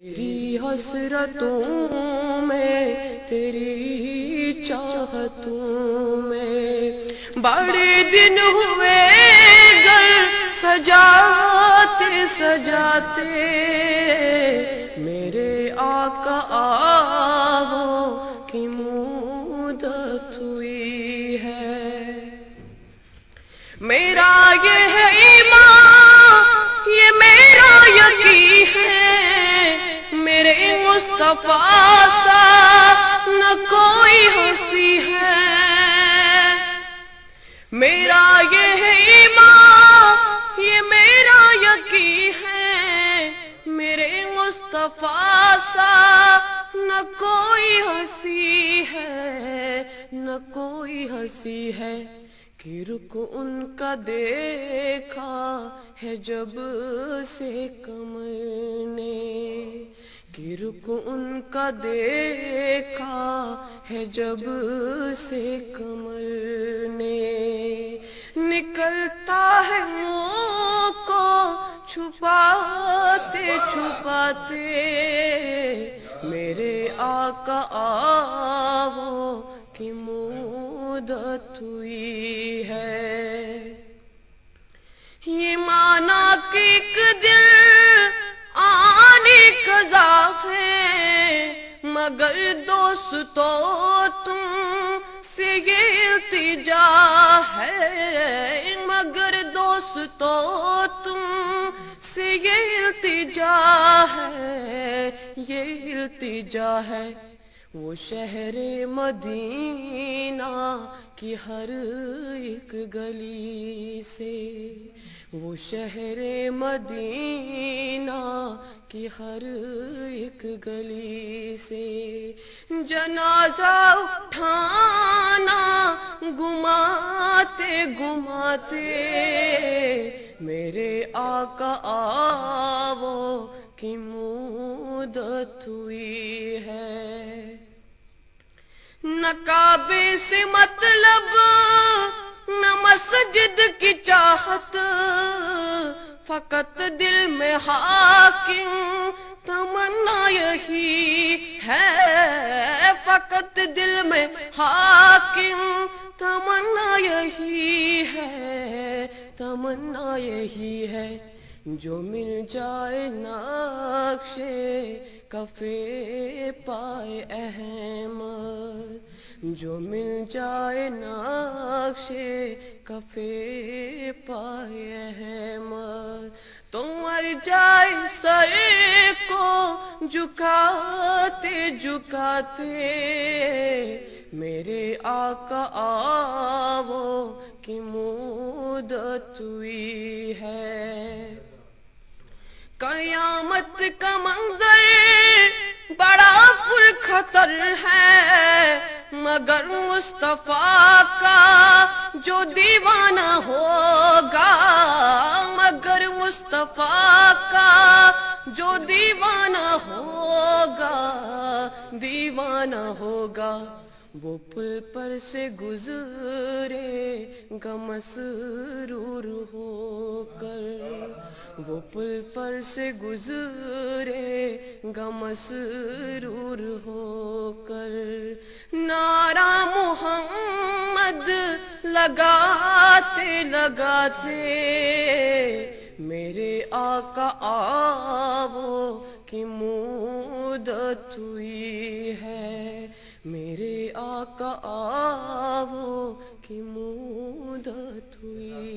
تیری حسرتوں میں تیری چاہتوں میں بڑے دن ہوئے گھر سجاتے سجاتے میرے آقا آہو کی مدت ہوئی ہے۔ میرا یہ ہے ایمان، یہ میرا یقین ہے، میرے مصطفیٰ سا نہ کوئی ہنسی ہے۔ میرا یہ ہے ایمان، یہ میرا یقین ہے، میرے مصطفیٰ سا نہ کوئی ہنسی ہے، نہ کوئی ہنسی ہے۔ کہ رخ ان کا دیکھا ہے جب سے قمر نے، کہ رخ ان کا دیکھا ہے جب سے قمر نے، نکلتا ہے منہ کو چھپاتے چھپاتے میرے آقا آہو کی مدت ہوئی ہے۔ یہ مانا کہ ایک دل آنے قضا ہے، مگر دوستو تم سے یہ التجا ہے، مگر دوستو تم سے یہ التجا ہے، یہ التجا ہے۔ وہ شہر مدینہ کی ہر ایک گلی سے، وہ شہر مدینہ کی ہر ایک گلی سے جنازہ اٹھانا گماتے گماتے میرے آقا آہو کی مدت ہوئی ہے۔ نہ کعبے سے مطلب نہ مسجد کی چاہت، فقط دل میں حاکم تمنا یہی ہے، فقط دل میں حاکم تمنا یہی ہے، تمنا یہی ہے۔ جو مل جائے نقش کفے پائے احمد، جو مل جائے نقش کفے پائے احمد، تو مر جائے سر کو جھکاتے جھکاتے میرے آقا آہو کی مدت ہوئی ہے۔ قیامت کا منظر بڑا پرخطر ہے، مگر مصطفیٰ کا جو دیوانہ ہوگا، مگر مصطفیٰ کا جو دیوانہ ہوگا، دیوانہ ہوگا۔ وہ پل پر سے گزرے گا مسرور ہو کر، وہ پل پر سے گزرے گا مسرور ہو کر، نعرہ محمد لگاتے لگاتے میرے آقا آہو کی مدت ہوئی ہے، میرے آقا آہو کی مدت ہوئی